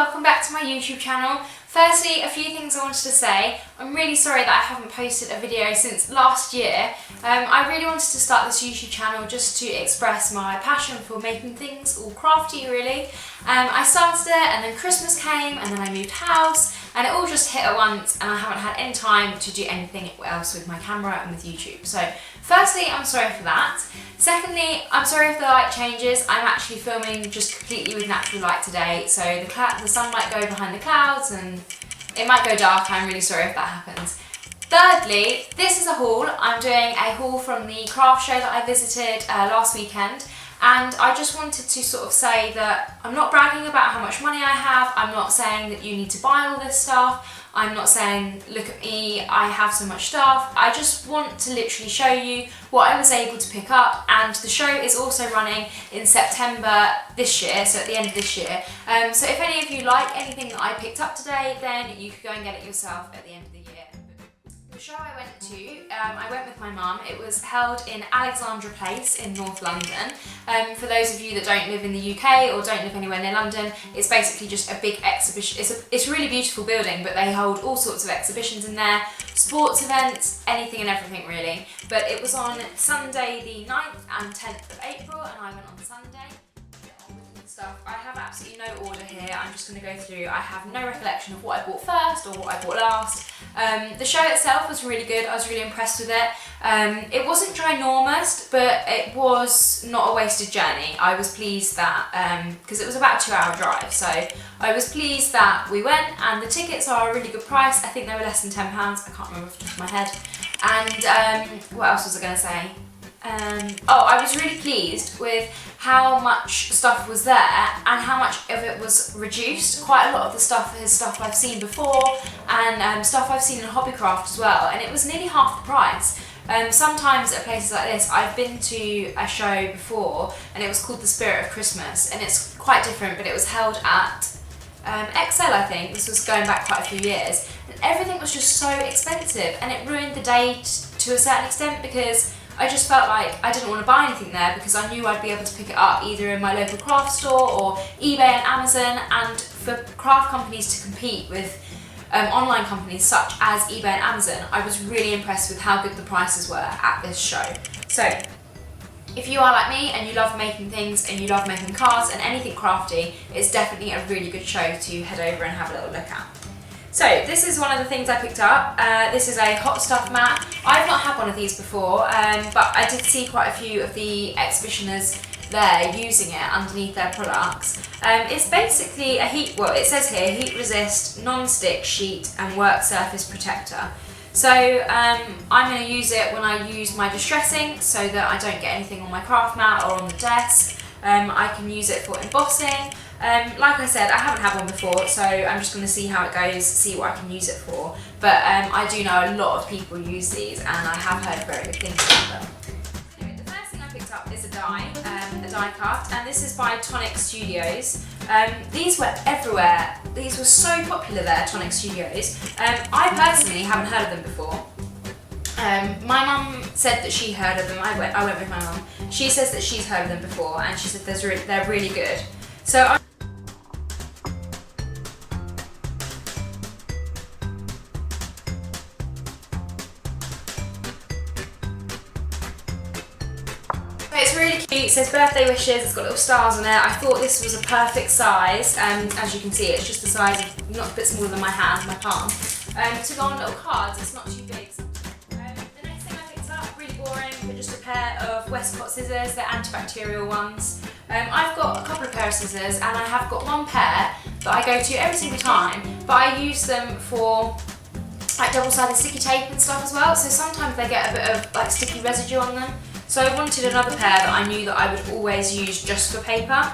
welcome back to my YouTube channel. Firstly, a few things I wanted to say. I'm really sorry that I haven't posted a video since last year. I really wanted to start this YouTube channel just to express my passion for making things all crafty really. I started it and then Christmas came and then I moved house and it all just hit at once and I haven't had any time to do anything else with my camera and with YouTube. So firstly, I'm sorry for that. Secondly, I'm sorry if the light changes. I'm actually filming just completely with natural light today, so the sun might go behind the clouds and it might go dark. I'm really sorry if that happens. Thirdly, this is a haul. I'm doing a haul from the craft show that I visited last weekend, and I just wanted to sort of say that I'm not bragging about how much money I have. I'm not saying that you need to buy all this stuff. I'm not saying, look at me, I have so much stuff. I just want to literally show you what I was able to pick up, and the show is also running in September this year, so at the end of this year. So if any of you like anything that I picked up today, then you could go and get it yourself at the end of the year. The show I went to, I went with my mum. It was held in Alexandra Palace in North London. For those of you that don't live in the UK or don't live anywhere near London, it's basically just a big exhibition. It's a really beautiful building, but they hold all sorts of exhibitions in there, sports events, anything and everything really. But it was on Sunday the 9th and 10th of April, and I went on Sunday. I have absolutely no order here. I'm just going to go through. I have no recollection of what I bought first or what I bought last. The show itself was really good. I was really impressed with it. It wasn't ginormous, but it was not a wasted journey. I was pleased that, because it was about a 2-hour drive, so I was pleased that we went, and the tickets are a really good price. I think they were less than £10. I can't remember off the top of my head. And what else was I going to say? I was really pleased with how much stuff was there and how much of it was reduced. Quite a lot of the stuff is stuff I've seen before, and stuff I've seen in Hobbycraft as well, and it was nearly half the price. Sometimes at places like this, I've been to a show before and it was called The Spirit of Christmas, and it's quite different, but it was held at XL, I think. This was going back quite a few years, and everything was just so expensive, and it ruined the day to a certain extent, because I just felt like I didn't want to buy anything there because I knew I'd be able to pick it up either in my local craft store or eBay and Amazon. And for craft companies to compete with online companies such as eBay and Amazon, I was really impressed with how good the prices were at this show. So if you are like me and you love making things and you love making cards and anything crafty, it's definitely a really good show to head over and have a little look at. So this is one of the things I picked up. This is a hot stuff mat. I've not had one of these before, but I did see quite a few of the exhibitioners there using it underneath their products. It's basically a it says here, heat resist, non-stick sheet and work surface protector. So I'm going to use it when I use my distressing so that I don't get anything on my craft mat or on the desk. I can use it for embossing. Like I said, I haven't had one before, so I'm just going to see how it goes, see what I can use it for. But I do know a lot of people use these, and I have heard very good things about them. Anyway, the first thing I picked up is a die cut, and this is by Tonic Studios. These were everywhere. These were so popular there, Tonic Studios. I personally haven't heard of them before. My mum said that she heard of them. I went with my mum. She says that she's heard of them before, and she said they're really good. So it's really cute. It says birthday wishes, it's got little stars on it. I thought this was a perfect size, as you can see it's just the size of, not a bit smaller than my hand, my palm. To go on little cards, it's not too big. The next thing I picked up, really boring, but just a pair of Westcott scissors. They're antibacterial ones. I've got a couple of pairs of scissors, and I have got one pair that I go to every single time, but I use them for like double-sided sticky tape and stuff as well, so sometimes they get a bit of like sticky residue on them. So I wanted another pair that I knew that I would always use just for paper.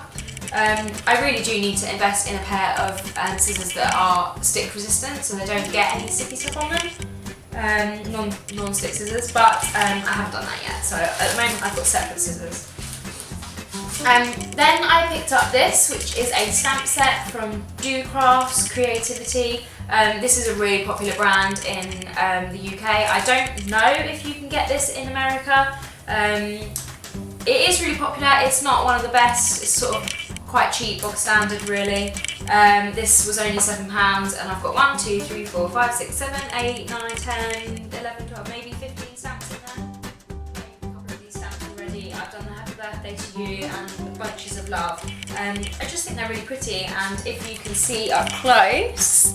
I really do need to invest in a pair of scissors that are stick resistant, so they don't get any sticky stuff on them. Non-stick scissors, but I haven't done that yet, so at the moment I've got separate scissors. Then I picked up this, which is a stamp set from Do Crafts Creativity. This is a really popular brand in the UK. I don't know if you can get this in America. It is really popular. It's not one of the best. It's sort of quite cheap, box standard really. This was only £7 and I've got 1, 2, 3, 4, 5, 6, 7, 8, 9, 10, 11, 12, maybe 15 stamps in there. A couple of these stamps already. I've done the happy birthday to you and bunches of love. I just think they're really pretty, and if you can see up close,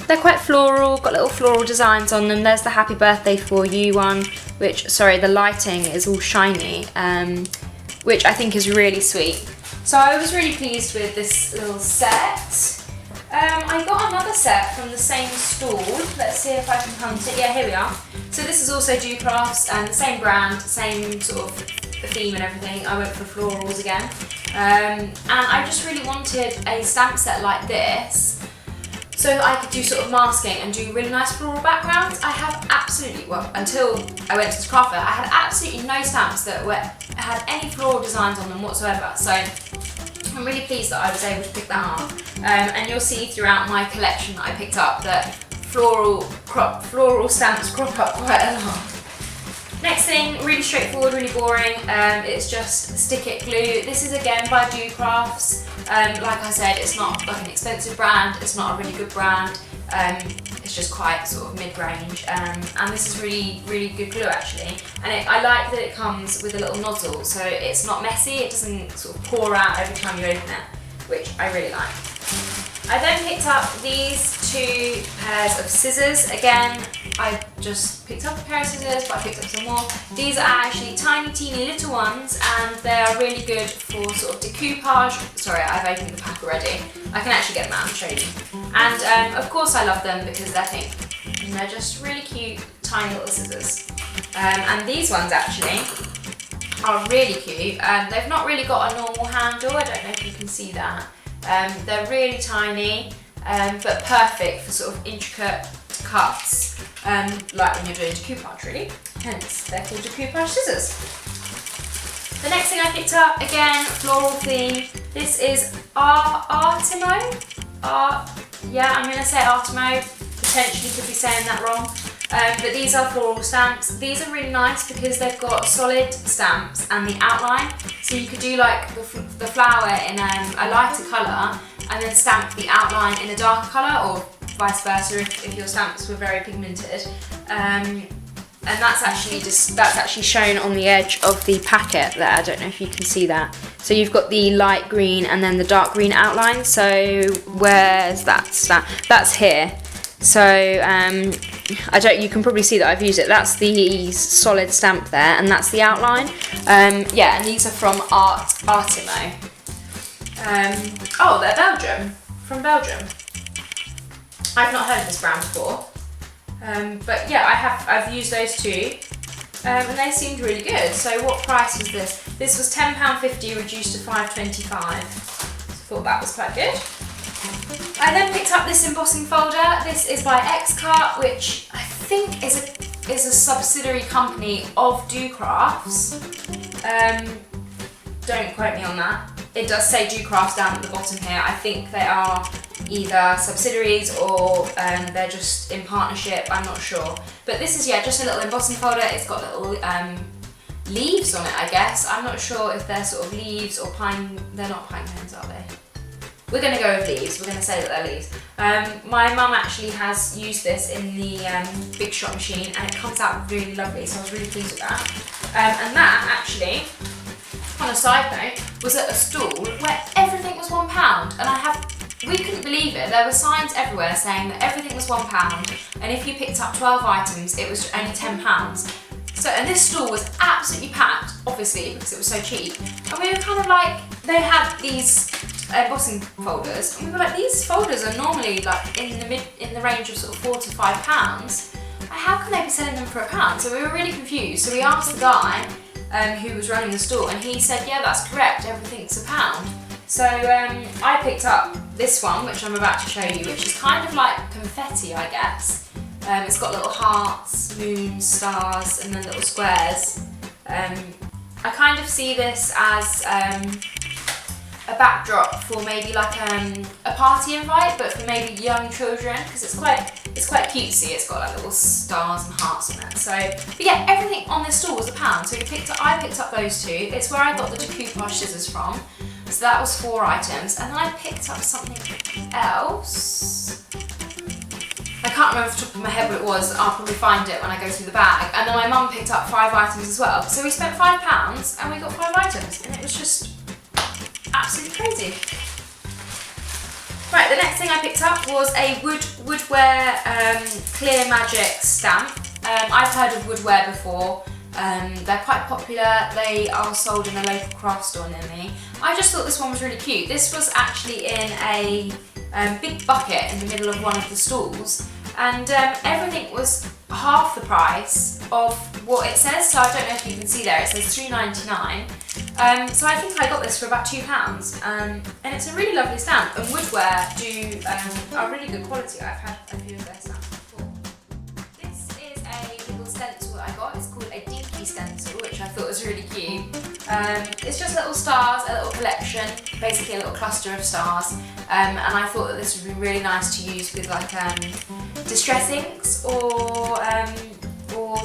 they're quite floral, got little floral designs on them. There's the happy birthday for you one, which, sorry, the lighting is all shiny, which I think is really sweet. So I was really pleased with this little set. I got another set from the same stall. Let's see if I can hunt it. Yeah, here we are. So this is also Do Crafts, and the same brand, same sort of theme and everything. I went for florals again. And I just really wanted a stamp set like this, so that I could do sort of masking and do really nice floral backgrounds. I have absolutely, well, until I went to this craft fair, I had absolutely no stamps that had any floral designs on them whatsoever. So I'm really pleased that I was able to pick that up. And you'll see throughout my collection that I picked up that floral stamps crop up quite a lot. Next thing, really straightforward, really boring. It's just Stick It glue. This is again by Do Crafts. Like I said, it's not like an expensive brand, it's not a really good brand, it's just quite sort of mid-range, and this is really, really good glue actually. And I like that it comes with a little nozzle, so it's not messy, it doesn't sort of pour out every time you open it, which I really like. I then picked up these 2 pairs of scissors. Again, I just picked up a pair of scissors, but I picked up some more. These are actually tiny, teeny little ones, and they are really good for sort of decoupage. Sorry, I've opened the pack already. I can actually get them out and show you. And of course I love them because they're pink. And they're just really cute, tiny little scissors. And these ones actually are really cute. They've not really got a normal handle, I don't know if you can see that. They're really tiny, but perfect for sort of intricate cuts, like when you're doing decoupage really, hence they're called decoupage scissors. The next thing I picked up, again, floral theme. This is Artimo. Yeah, I'm going to say Artimo, potentially could be saying that wrong. But these are floral stamps. These are really nice because they've got solid stamps and the outline. So you could do like the flower in a lighter colour and then stamp the outline in a darker colour, or vice versa if your stamps were very pigmented. And that's actually shown on the edge of the packet there. I don't know if you can see that. So you've got the light green and then the dark green outline. So where's that stamp? That's here. So you can probably see that I've used it. That's the solid stamp there, and that's the outline. Yeah, and these are from Artimo. Oh, they're Belgium, from Belgium. I've not heard of this brand before, but yeah, I've used those 2, and they seemed really good. So what price was this? This was £10.50 reduced to £5.25. So I thought that was quite good. I then picked up this embossing folder. This is by X-Cut, which I think is a subsidiary company of Do Crafts. Don't quote me on that. It does say Do Crafts down at the bottom here. I think they are either subsidiaries or they're just in partnership, I'm not sure. But this is, yeah, just a little embossing folder. It's got little leaves on it, I guess. I'm not sure if they're sort of leaves or pine. They're not pine cones, are they? We're going to go with leaves. We're going to say that they're leaves. My mum actually has used this in the Big Shot machine, and it comes out really lovely, so I was really pleased with that. And that actually, on a side note, was at a stall where everything was £1, and we couldn't believe it. There were signs everywhere saying that everything was £1, and if you picked up 12 items, it was only £10. So, and this stall was absolutely packed, obviously, because it was so cheap. And we were kind of like, they had these embossing folders, and we were like, these folders are normally like in the range of sort of £4 to £5. How can they be selling them for £1? So we were really confused. So we asked the guy who was running the store, and he said, yeah, that's correct, everything's £1. So I picked up this one, which I'm about to show you, which is kind of like confetti, I guess. It's got little hearts, moons, stars, and then little squares. I kind of see this as a backdrop for maybe like a party invite, but for maybe young children, because it's quite cutesy. It's got like little stars and hearts on it. So, but yeah, everything on this stall was £1. So I picked up those two. It's where I got the decoupage scissors from. So that was 4 items, and then I picked up something else. I can't remember off the top of my head what it was. I'll probably find it when I go through the bag. And then my mum picked up 5 items as well. So we spent £5 and we got 5 items, and it was just absolutely crazy. Right, the next thing I picked up was a Woodware Clear Magic stamp. I've heard of Woodware before. They're quite popular. They are sold in a local craft store near me. I just thought this one was really cute. This was actually in a big bucket in the middle of one of the stalls, and everything was half the price of what it says. So I don't know if you can see there, it says £3.99. So I think I got this for about £2, and it's a really lovely stamp, and Woodware do are really good quality. I've had a few of their stamps before. This is a little stencil that I got. It's called a dinky stencil, which I thought was really cute. It's just little stars, a little collection, basically a little cluster of stars, and I thought that this would be really nice to use with like distress inks or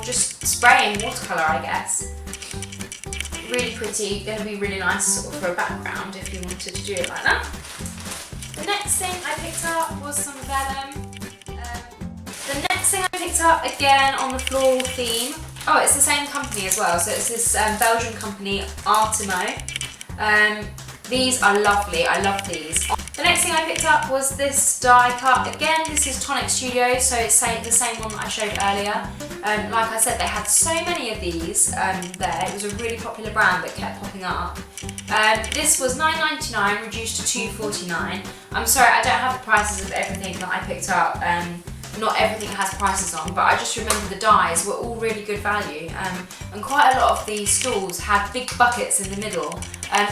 just spraying watercolour, I guess. Really pretty, going to be really nice sort of for a background if you wanted to do it like that. The next thing I picked up was some vellum. The next thing I picked up, again on the floral theme. Oh, it's the same company as well, so it's this Belgian company, Artimo. These are lovely, I love these. The next thing I picked up was this die cut. Again, this is Tonic Studio, so it's the same one that I showed earlier. Like I said, they had so many of these there. It was a really popular brand that kept popping up. This was £9.99, reduced to £2.49. I'm sorry, I don't have the prices of everything that I picked up. Not everything has prices on, but I just remember the dies were all really good value, and quite a lot of these stalls had big buckets in the middle,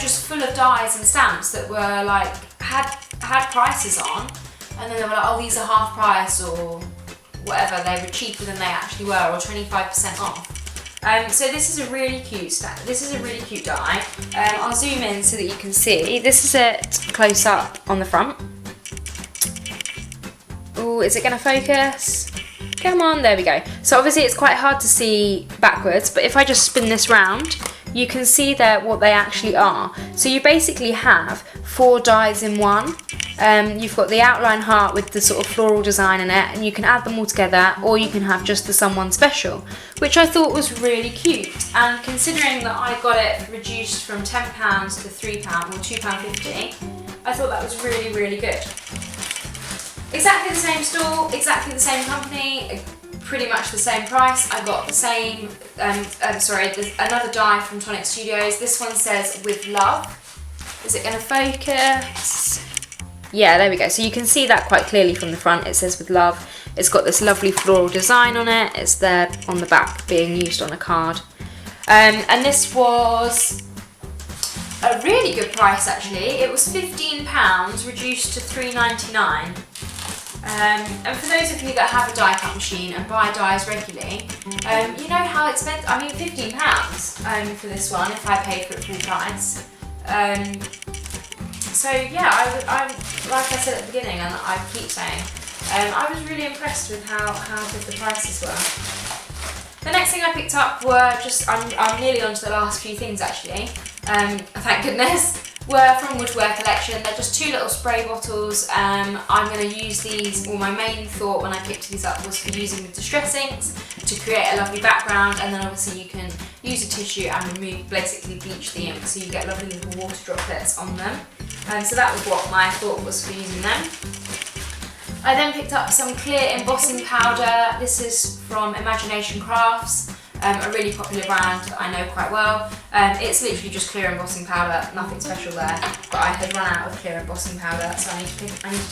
just full of dies and stamps that were like had prices on, and then they were like, oh, these are half price or whatever, they were cheaper than they actually were, or 25% off. So this is a really cute This is a really cute die. I'll zoom in so that you can see. This is it close up on the front. Oh, is it going to focus? Come on, there we go. So obviously it's quite hard to see backwards, but if I just spin this round, you can see there what they actually are. So you basically have 4 dies in one. You've got the outline heart with the sort of floral design in it, and you can add them all together, or you can have just the Someone Special, which I thought was really cute. And considering that I got it reduced from £10 to £3 or £2.50, I thought that was really, really good. Exactly the same store, exactly the same company, pretty much the same price. I got the same, there's another die from Tonic Studios. This one says With Love. Is it going to focus? Yeah, there we go. So you can see that quite clearly from the front. It says With Love. It's got this lovely floral design on it. It's there on the back being used on a card. And this was a really good price actually. It was £15 reduced to £3.99. And for those of you that have a die cut machine and buy dies regularly, you know how expensive, I mean £15 for this one if I paid for it full price. So yeah, I like I said at the beginning, and I keep saying, I was really impressed with how good the prices were. The next thing I picked up were just, I'm nearly on to the last few things actually, thank goodness. Were from Woodware collection. They're just 2 little spray bottles. I'm going to use these, or my main thought when I picked these up was for using with distress inks to create a lovely background, and then obviously you can use a tissue and basically bleach the ink so you get lovely little water droplets on them. So that was what my thought was for using them. I then picked up some clear embossing powder. This is from Imagination Crafts. A really popular brand that I know quite well. It's literally just clear embossing powder, nothing special there, but I had run out of clear embossing powder, so I need to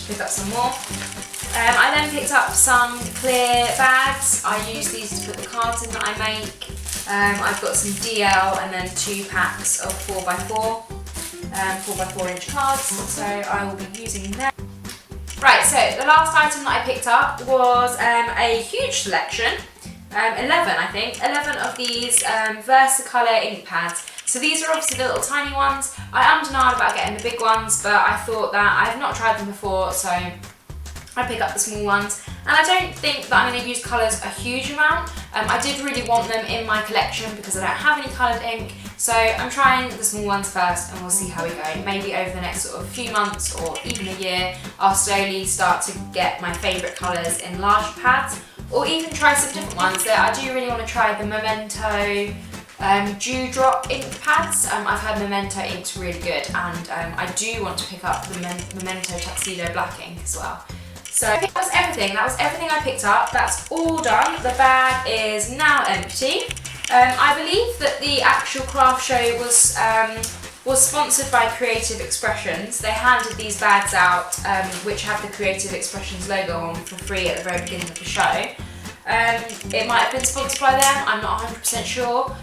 pick up some more. I then picked up some clear bags. I use these to put the cards in that I make. I've got some DL and then 2 packs of 4x4, 4x4 inch cards, so I will be using them. Right, so the last item that I picked up was a huge selection. 11 I think, 11 of these Versacolour ink pads. So these are obviously the little tiny ones. I am denied about getting the big ones, but I thought that I have not tried them before, so I pick up the small ones. And I don't think that I'm going to use colours a huge amount. I did really want them in my collection because I don't have any coloured ink. So I'm trying the small ones first and we'll see how we go. Maybe over the next sort of few months or even a year, I'll slowly start to get my favourite colours in larger pads, or even try some different ones. I do really want to try the Memento Dewdrop ink pads. I've had Memento inks really good, and I do want to pick up the Memento Tuxedo Black ink as well. So that was everything. That was everything I picked up. That's all done. The bag is now empty. I believe that the actual craft show was sponsored by Creative Expressions. They handed these bags out, which have the Creative Expressions logo on, for free at the very beginning of the show. It might have been sponsored by them, I'm not 100% sure.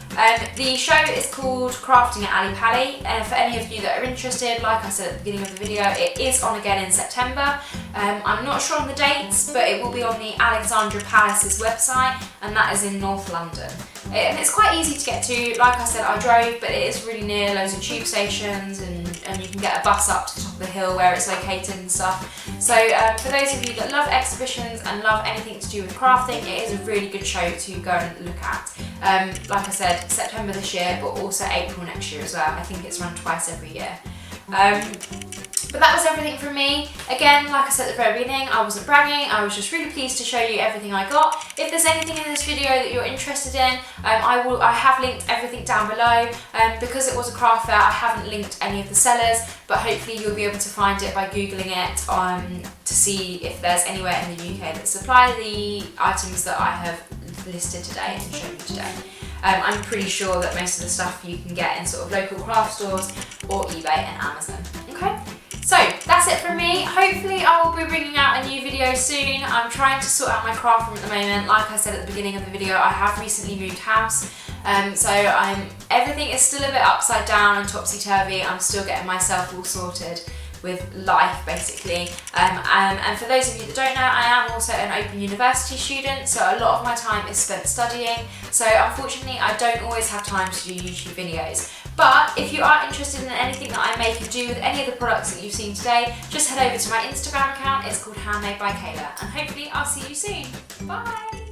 The show is called Crafting at Ali Pali, and for any of you that are interested, like I said at the beginning of the video, it is on again in September. I'm not sure on the dates, but it will be on the Alexandra Palace's website, and that is in North London. And it's quite easy to get to. Like I said, I drove, but it is really near, loads of tube stations, and you can get a bus up to the top of the hill where it's located and stuff. So for those of you that love exhibitions and love anything to do with crafting, it is a really good show to go and look at. Like I said, September this year, but also April next year as well. I think it's run twice every year. But that was everything from me. Again, like I said at the very beginning, I wasn't bragging, I was just really pleased to show you everything I got. If there's anything in this video that you're interested in, I have linked everything down below. Because it was a craft fair, I haven't linked any of the sellers, but hopefully you'll be able to find it by Googling it to see if there's anywhere in the UK that supply the items that I have listed today and shown you today. I'm pretty sure that most of the stuff you can get in sort of local craft stores or eBay and Amazon. Okay, so that's it from me. Hopefully I will be bringing out a new video soon. I'm trying to sort out my craft room at the moment. Like I said at the beginning of the video, I have recently moved house. So everything is still a bit upside down and topsy-turvy. I'm still getting myself all sorted with life, basically. And for those of you that don't know, I am also an Open University student, so a lot of my time is spent studying. So unfortunately, I don't always have time to do YouTube videos. But if you are interested in anything that I make and do with any of the products that you've seen today, just head over to my Instagram account. It's called Handmade by Kayla, and hopefully I'll see you soon. Bye!